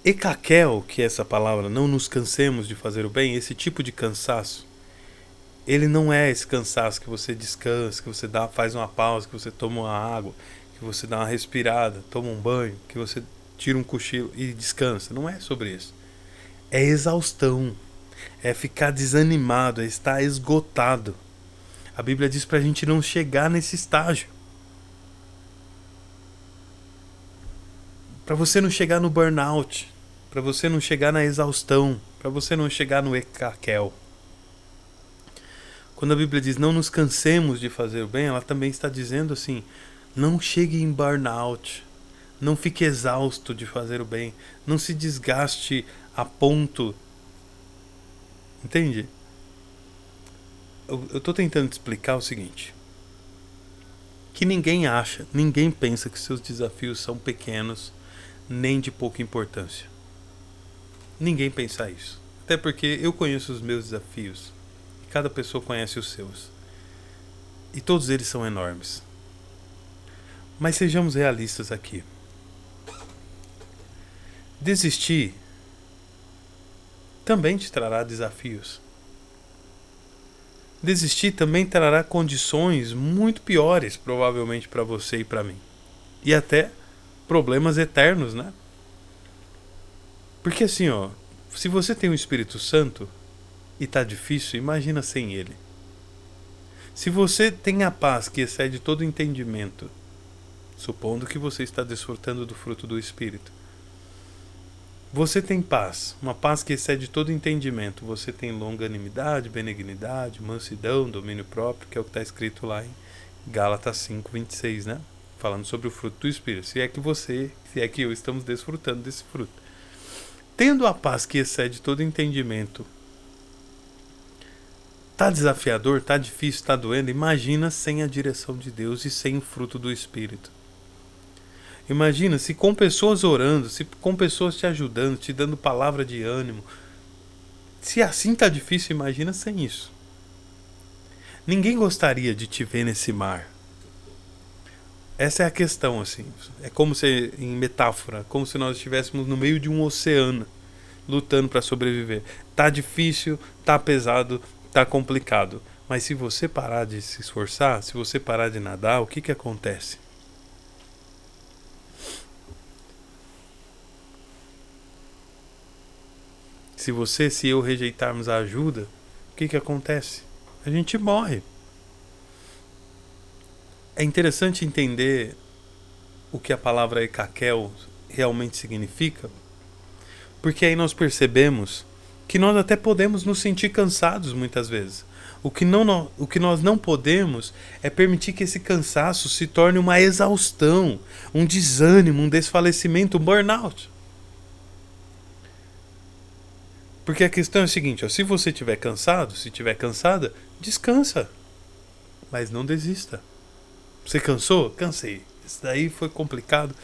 Ekakel, que é essa palavra, não nos cansemos de fazer o bem, esse tipo de cansaço, ele não é esse cansaço que você descansa, que você faz uma pausa, que você toma uma água, que você dá uma respirada, toma um banho, que você tira um cochilo e descansa. Não é sobre isso. É exaustão. É ficar desanimado, é estar esgotado. A Bíblia diz pra gente não chegar nesse estágio. para você não chegar no burnout, para você não chegar na exaustão, para você não chegar no ecaquel. Quando a Bíblia diz não nos cansemos de fazer o bem, ela também está dizendo assim, não chegue em burnout, não fique exausto de fazer o bem, não se desgaste a ponto. Entende? Eu estou tentando te explicar o seguinte, que ninguém pensa que seus desafios são pequenos, nem de pouca importância. Ninguém pensa isso. Até porque eu conheço os meus desafios. E cada pessoa conhece os seus. E todos eles são enormes. Mas sejamos realistas aqui. Desistir também te trará desafios. Desistir também trará condições muito piores, provavelmente, para você e para mim. E até problemas eternos, né? Porque assim, ó, se você tem o Espírito Santo e tá difícil, imagina sem ele. Se você tem a paz que excede todo entendimento, supondo que você está desfrutando do fruto do Espírito, você tem paz, uma paz que excede todo entendimento, você tem longanimidade, benignidade, mansidão, domínio próprio, que é o que está escrito lá em Gálatas 5:26, né? Falando sobre o fruto do Espírito. Se é que eu estamos desfrutando desse fruto. Tendo a paz que excede todo entendimento, tá desafiador, tá difícil, tá doendo, imagina sem a direção de Deus e sem o fruto do Espírito. Imagina se com pessoas orando, se com pessoas te ajudando, te dando palavra de ânimo. Se assim tá difícil, imagina sem isso. Ninguém gostaria de te ver nesse mar. Essa é a questão, assim. É como se, em metáfora, como se nós estivéssemos no meio de um oceano, lutando para sobreviver. Tá difícil, tá pesado, tá complicado. Mas se você parar de se esforçar, se você parar de nadar, o que acontece? Se eu rejeitarmos a ajuda, o que acontece? A gente morre. É interessante entender o que a palavra ekakel realmente significa, porque aí nós percebemos que nós até podemos nos sentir cansados muitas vezes. O que nós não podemos é permitir que esse cansaço se torne uma exaustão, um desânimo, um desfalecimento, um burnout. Porque a questão é a seguinte, ó, se você estiver cansado, se estiver cansada, descansa. Mas não desista. Você cansou? Cansei. Isso daí foi complicado.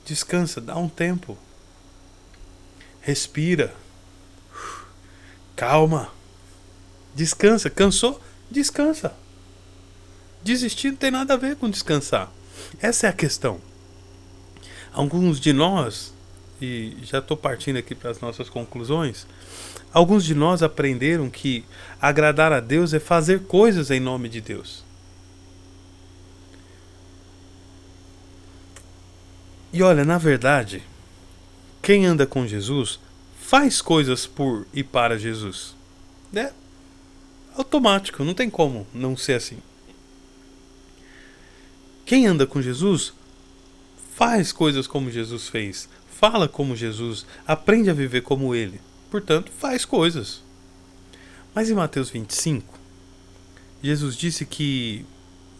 Descansa, dá um tempo. Respira. Calma. Descansa. Cansou? Descansa. Desistir não tem nada a ver com descansar. Essa é a questão. Alguns de nós, e já estou partindo aqui para as nossas conclusões, alguns de nós aprenderam que agradar a Deus é fazer coisas em nome de Deus. E olha, na verdade, quem anda com Jesus faz coisas por e para Jesus. É automático, não tem como não ser assim. Quem anda com Jesus faz coisas como Jesus fez, fala como Jesus, aprende a viver como Ele. Portanto, faz coisas. Mas em Mateus 25, Jesus disse que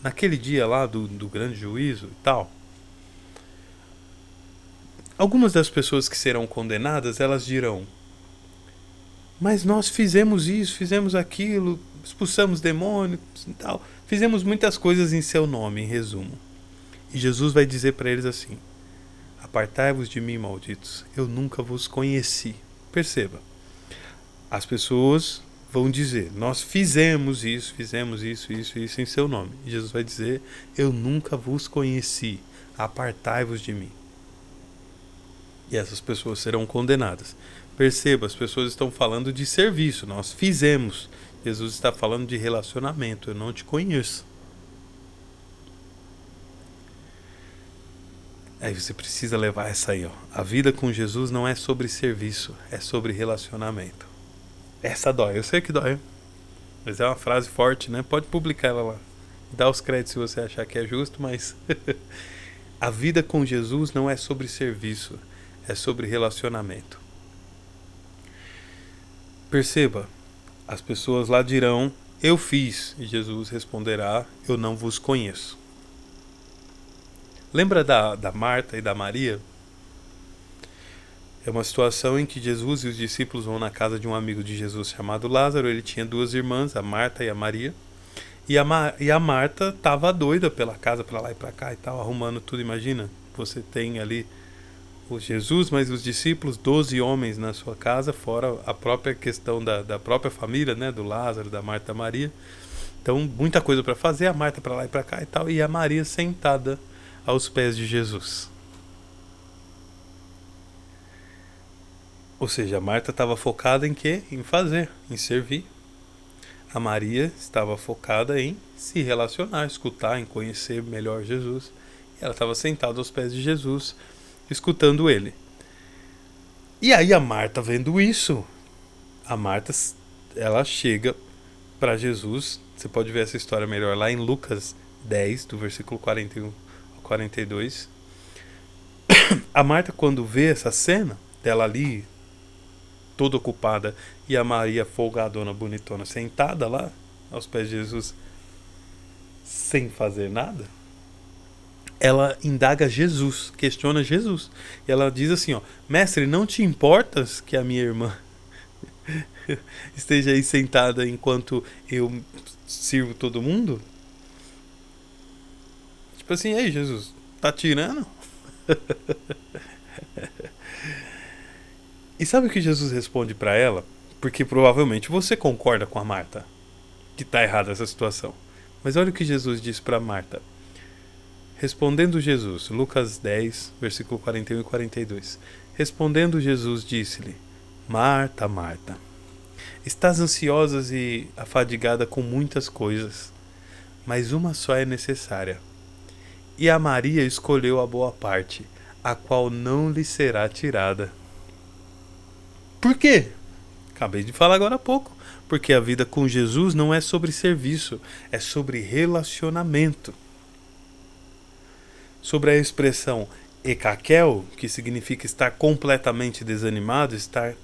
naquele dia lá do grande juízo e tal, algumas das pessoas que serão condenadas, elas dirão: mas nós fizemos isso, fizemos aquilo, expulsamos demônios e tal, fizemos muitas coisas em seu nome, em resumo. E Jesus vai dizer para eles assim: apartai-vos de mim, malditos, eu nunca vos conheci. Perceba, as pessoas vão dizer: nós fizemos isso em seu nome. E Jesus vai dizer: eu nunca vos conheci, apartai-vos de mim. E essas pessoas serão condenadas. Perceba, as pessoas estão falando de serviço, nós fizemos. Jesus está falando de relacionamento, eu não te conheço. Aí você precisa levar essa aí, ó. A vida com Jesus não é sobre serviço, é sobre relacionamento. Essa dói, eu sei que dói. Mas é uma frase forte, né? Pode publicar ela lá. Dá os créditos se você achar que é justo, mas A vida com Jesus não é sobre serviço, é sobre relacionamento. Perceba, as pessoas lá dirão, eu fiz, e Jesus responderá, eu não vos conheço. Lembra da Marta e da Maria? É uma situação em que Jesus e os discípulos vão na casa de um amigo de Jesus chamado Lázaro. Ele tinha duas irmãs, a Marta e a Maria. E a Marta estava doida pela casa, para lá e para cá e tal, arrumando tudo. Imagina, você tem ali o Jesus, mas os discípulos, 12 homens na sua casa, fora a própria questão da própria família, né, do Lázaro, da Marta e da Maria. Então, muita coisa para fazer, a Marta para lá e para cá e tal, e a Maria sentada aos pés de Jesus. Ou seja, a Marta estava focada em quê? Em fazer, em servir. A Maria estava focada em se relacionar, escutar, em conhecer melhor Jesus. E ela estava sentada aos pés de Jesus, escutando ele. E aí a Marta, vendo isso, a Marta, ela chega para Jesus. Você pode ver essa história melhor lá em Lucas 10, do versículo 41 ao 42. A Marta, quando vê essa cena dela ali, toda ocupada, e a Maria folgadona, bonitona, sentada lá aos pés de Jesus, sem fazer nada, ela indaga Jesus, questiona Jesus. E ela diz assim, ó, mestre, não te importas que a minha irmã esteja aí sentada enquanto eu sirvo todo mundo? Tipo assim, ei Jesus, tá tirando? E sabe o que Jesus responde para ela? Porque provavelmente você concorda com a Marta que tá errada essa situação. Mas olha o que Jesus diz para Marta. Respondendo Jesus, Lucas 10, versículo 41 e 42. Respondendo Jesus, disse-lhe: Marta, Marta, estás ansiosa e afadigada com muitas coisas, mas uma só é necessária. E a Maria escolheu a boa parte, a qual não lhe será tirada. Por quê? Acabei de falar agora há pouco. Porque a vida com Jesus não é sobre serviço, é sobre relacionamento. Sobre a expressão ekakel, que significa estar completamente desanimado, estar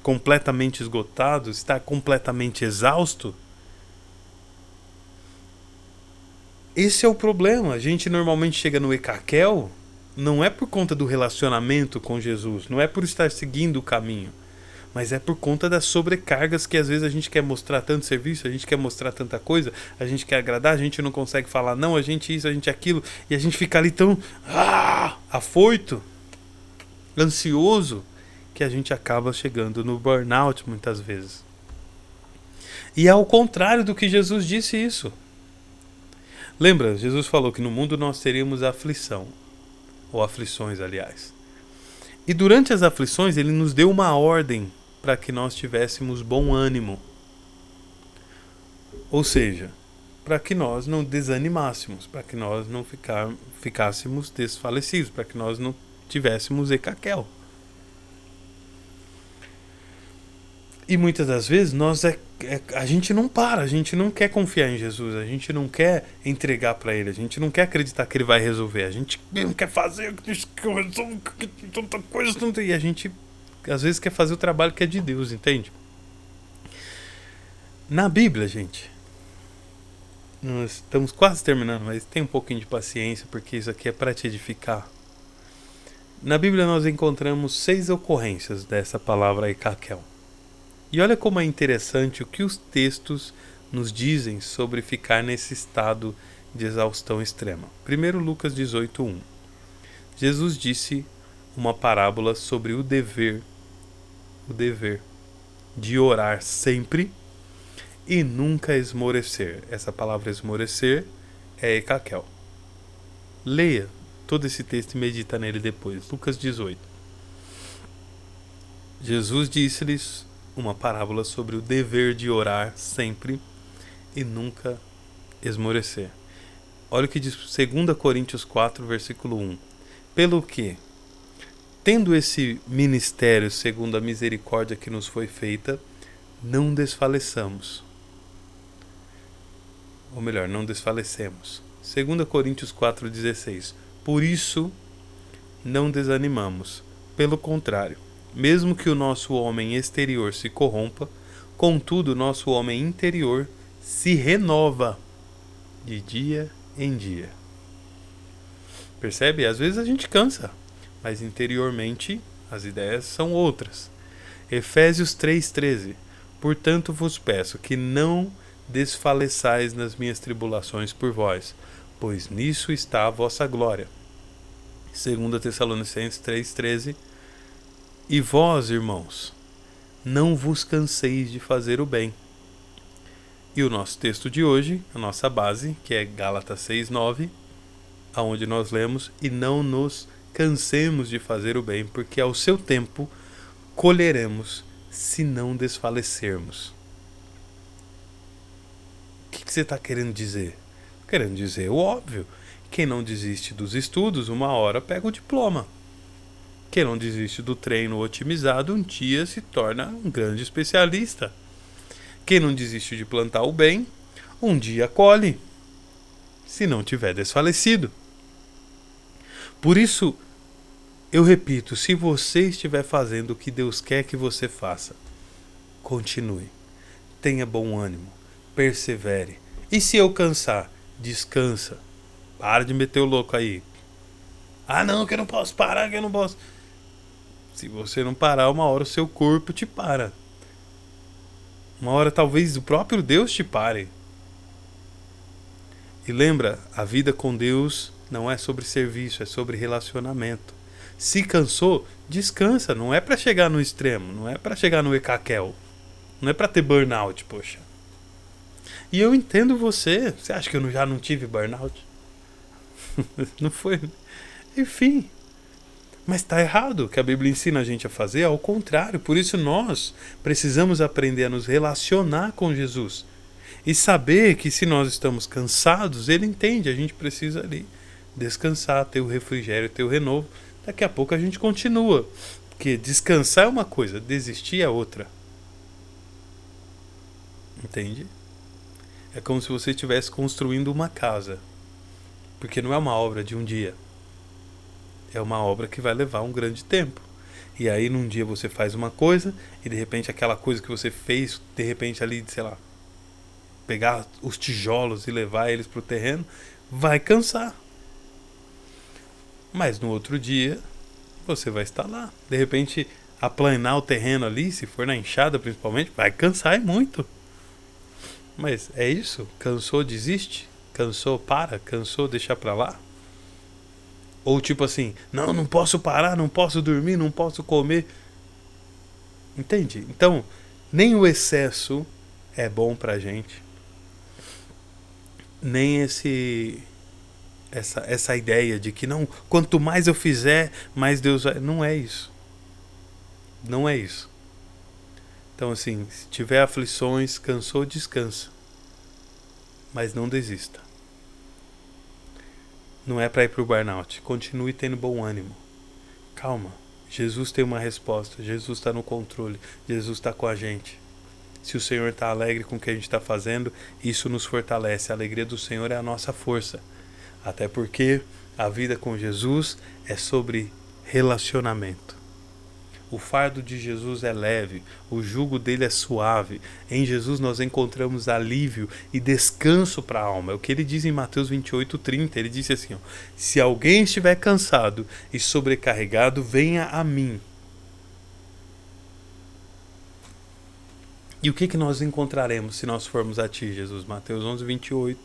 completamente esgotado, estar completamente exausto. Esse é o problema. A gente normalmente chega no ekakel, não é por conta do relacionamento com Jesus, não é por estar seguindo o caminho, mas é por conta das sobrecargas que às vezes a gente quer mostrar tanto serviço, a gente quer mostrar tanta coisa, a gente quer agradar, a gente não consegue falar não, a gente isso, a gente aquilo, e a gente fica ali tão afoito, ansioso, que a gente acaba chegando no burnout muitas vezes. E é ao contrário do que Jesus disse isso. Lembra, Jesus falou que no mundo nós teríamos aflição, ou aflições, aliás. E durante as aflições ele nos deu uma ordem para que nós tivéssemos bom ânimo. Ou seja, para que nós não desanimássemos, para que nós não ficássemos desfalecidos, para que nós não tivéssemos ekakel. E muitas das vezes a gente não para, a gente não quer confiar em Jesus, a gente não quer entregar para ele, a gente não quer acreditar que ele vai resolver, a gente não quer fazer tanta coisa, e a gente às vezes quer fazer o trabalho que é de Deus, entende? Na Bíblia, gente, nós estamos quase terminando, mas tem um pouquinho de paciência, porque isso aqui é para te edificar. Na Bíblia nós encontramos 6 ocorrências dessa palavra ekakel. E olha como é interessante o que os textos nos dizem sobre ficar nesse estado de exaustão extrema. Primeiro, Lucas 18:1. Jesus disse uma parábola sobre o dever de orar sempre e nunca esmorecer. Essa palavra esmorecer é ekakel. Leia todo esse texto e medita nele depois. Lucas 18. Jesus disse-lhes uma parábola sobre o dever de orar sempre e nunca esmorecer. Olha o que diz 2 Coríntios 4, versículo 1. Pelo que, tendo esse ministério segundo a misericórdia que nos foi feita, não desfaleçamos. Ou melhor, não desfalecemos. 2 Coríntios 4,16. Por isso, não desanimamos. Pelo contrário, mesmo que o nosso homem exterior se corrompa, contudo, o nosso homem interior se renova de dia em dia. Percebe? Às vezes a gente cansa, mas interiormente as ideias são outras. Efésios 3,13. Portanto vos peço que não desfaleçais nas minhas tribulações por vós, pois nisso está a vossa glória. 2 Tessalonicenses 3,13. E vós, irmãos, não vos canseis de fazer o bem. E o nosso texto de hoje, a nossa base, que é Gálatas 6,9, aonde nós lemos: e não nos cansemos de fazer o bem, porque ao seu tempo colheremos, se não desfalecermos. O que você está querendo dizer? Querendo dizer o óbvio. Quem não desiste dos estudos, uma hora pega o diploma. Quem não desiste do treino otimizado, um dia se torna um grande especialista. Quem não desiste de plantar o bem, um dia colhe, se não tiver desfalecido. Por isso, eu repito, se você estiver fazendo o que Deus quer que você faça, continue. Tenha bom ânimo, persevere. E se eu cansar, descansa. Para de meter o louco aí. Ah não, que eu não posso parar, que eu não posso. Se você não parar, uma hora o seu corpo te para. Uma hora talvez o próprio Deus te pare. E lembra, a vida com Deus não é sobre serviço, é sobre relacionamento. Se cansou, descansa. Não é para chegar no extremo, não é para chegar no ecaquel. Não é para ter burnout, poxa. E eu entendo você. Você acha que eu já não tive burnout? Não foi. Enfim. Mas está errado. O que a Bíblia ensina a gente a fazer é ao contrário. Por isso nós precisamos aprender a nos relacionar com Jesus. E saber que se nós estamos cansados, Ele entende. A gente precisa ali descansar, ter o refrigério, ter o renovo. Daqui a pouco a gente continua. Porque descansar é uma coisa, desistir é outra. Entende? É como se você estivesse construindo uma casa. Porque não é uma obra de um dia. É uma obra que vai levar um grande tempo. E aí num dia você faz uma coisa e de repente aquela coisa que você fez, de repente ali, sei lá, pegar os tijolos e levar eles para o terreno, vai cansar. Mas no outro dia você vai estar lá. De repente aplanar o terreno ali, se for na enxada principalmente, vai cansar e muito. Mas é isso? Cansou, desiste? Cansou, para? Cansou, deixa pra lá? Ou tipo assim, não posso parar, não posso dormir, não posso comer. Entende? Então, nem o excesso é bom pra gente. Nem essa ideia de que não, quanto mais eu fizer, mais Deus vai. Não é isso. Não é isso. Então assim, se tiver aflições, cansou, descansa. Mas não desista. Não é para ir pro burnout. Continue tendo bom ânimo. Calma. Jesus tem uma resposta. Jesus está no controle. Jesus está com a gente. Se o Senhor está alegre com o que a gente está fazendo, isso nos fortalece. A alegria do Senhor é a nossa força. Até porque a vida com Jesus é sobre relacionamento. O fardo de Jesus é leve, o jugo dele é suave. Em Jesus nós encontramos alívio e descanso para a alma. É o que ele diz em Mateus 28:30. Ele disse assim, ó, se alguém estiver cansado e sobrecarregado, venha a mim. E o que nós encontraremos se nós formos a ti, Jesus? Mateus 11:28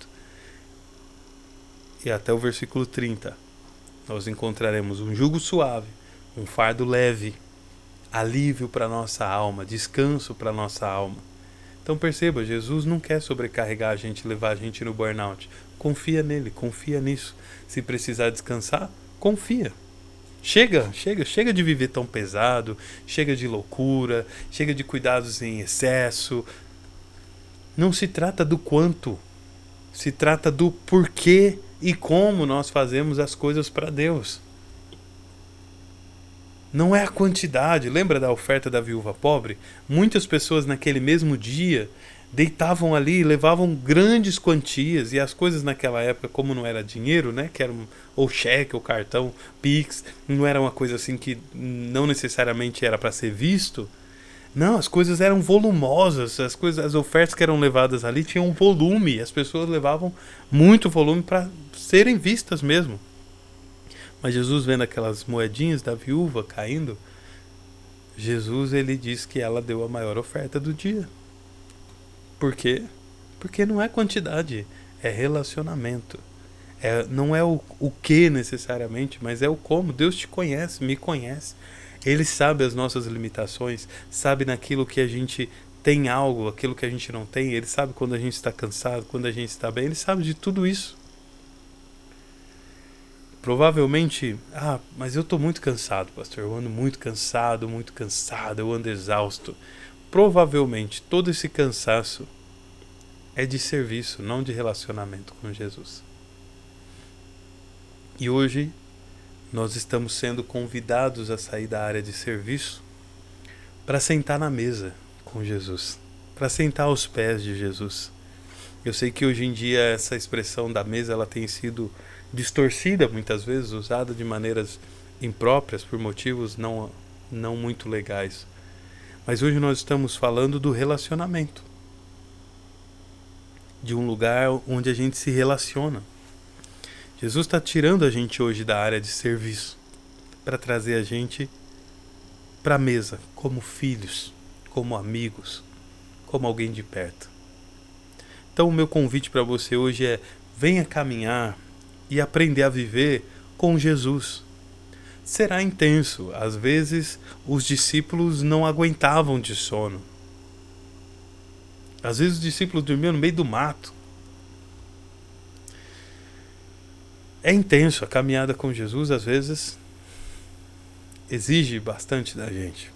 e até o versículo 30. Nós encontraremos um jugo suave, um fardo leve, alívio para nossa alma, descanso para nossa alma. Então perceba, Jesus não quer sobrecarregar a gente, levar a gente no burnout. Confia nele, confia nisso. Se precisar descansar, confia. Chega de viver tão pesado, chega de loucura, chega de cuidados em excesso. Não se trata do quanto, se trata do porquê e como nós fazemos as coisas para Deus. Não é a quantidade. Lembra da oferta da viúva pobre? Muitas pessoas naquele mesmo dia deitavam ali e levavam grandes quantias, e as coisas naquela época, como não era dinheiro, né, que era ou cheque ou cartão, Pix, não era uma coisa assim que não necessariamente era para ser visto. Não, as coisas eram volumosas, as ofertas que eram levadas ali tinham um volume, as pessoas levavam muito volume para serem vistas mesmo. Mas Jesus, vendo aquelas moedinhas da viúva caindo, Jesus, ele diz que ela deu a maior oferta do dia. Por quê? Porque não é quantidade, é relacionamento. Não é o que necessariamente, mas é o como. Deus te conhece, me conhece. Ele sabe as nossas limitações, sabe naquilo que a gente tem algo, aquilo que a gente não tem. Ele sabe quando a gente está cansado, quando a gente está bem. Ele sabe de tudo isso. Provavelmente, mas eu estou muito cansado, pastor. Eu ando muito cansado, eu ando exausto. Provavelmente todo esse cansaço é de serviço, não de relacionamento com Jesus. E hoje nós estamos sendo convidados a sair da área de serviço para sentar na mesa com Jesus, para sentar aos pés de Jesus. Eu sei que hoje em dia essa expressão da mesa ela tem sido distorcida muitas vezes, usada de maneiras impróprias por motivos não muito legais. Mas hoje nós estamos falando do relacionamento, de um lugar onde a gente se relaciona. Jesus está tirando a gente hoje da área de serviço para trazer a gente para a mesa, como filhos, como amigos, como alguém de perto. Então o meu convite para você hoje é: venha caminhar e aprender a viver com Jesus. Será intenso, às vezes os discípulos não aguentavam de sono. Às vezes os discípulos dormiam no meio do mato. É intenso, a caminhada com Jesus às vezes exige bastante da gente.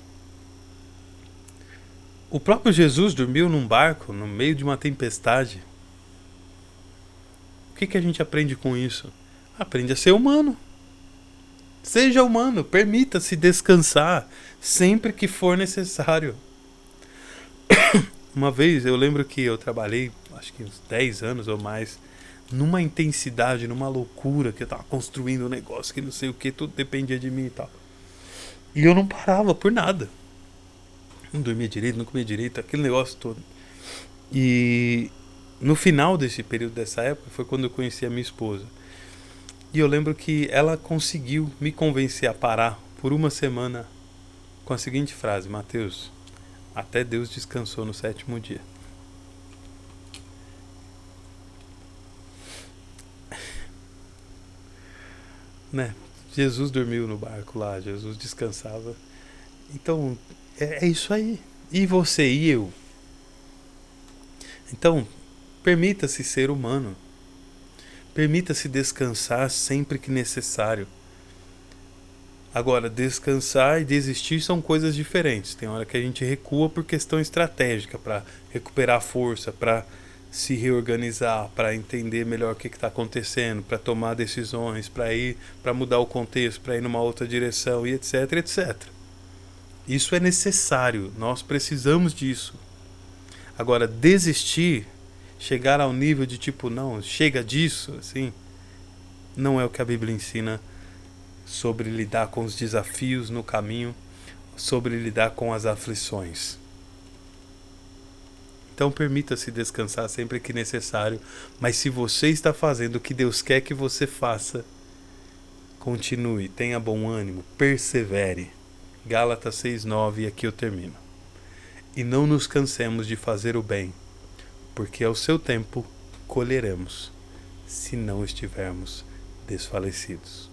O próprio Jesus dormiu num barco no meio de uma tempestade. O que a gente aprende com isso? Aprende a ser humano. Seja humano, permita-se descansar sempre que for necessário. Uma vez eu lembro que eu trabalhei, acho que uns 10 anos ou mais, numa intensidade, numa loucura, que eu tava construindo um negócio que não sei o que, tudo dependia de mim e tal. E eu não parava por nada. Não dormia direito, não comia direito, aquele negócio todo. E no final desse período, dessa época, foi quando eu conheci a minha esposa. E eu lembro que ela conseguiu me convencer a parar por uma semana com a seguinte frase: Mateus, até Deus descansou no 7º dia. Né? Jesus dormiu no barco lá, Jesus descansava. Então, é isso aí. E você e eu? Então, permita-se ser humano. Permita-se descansar sempre que necessário. Agora, descansar e desistir são coisas diferentes. Tem hora que a gente recua por questão estratégica, para recuperar força, para se reorganizar, para entender melhor o que está acontecendo, para tomar decisões, para mudar o contexto, para ir numa outra direção e etc, etc. Isso é necessário, nós precisamos disso. Agora, desistir, chegar ao nível de tipo, não, chega disso, assim, não é o que a Bíblia ensina sobre lidar com os desafios no caminho, sobre lidar com as aflições. Então permita-se descansar sempre que necessário, mas se você está fazendo o que Deus quer que você faça, continue, tenha bom ânimo, persevere. Gálatas 6:9, e aqui eu termino. E não nos cansemos de fazer o bem, porque ao seu tempo colheremos, se não estivermos desfalecidos.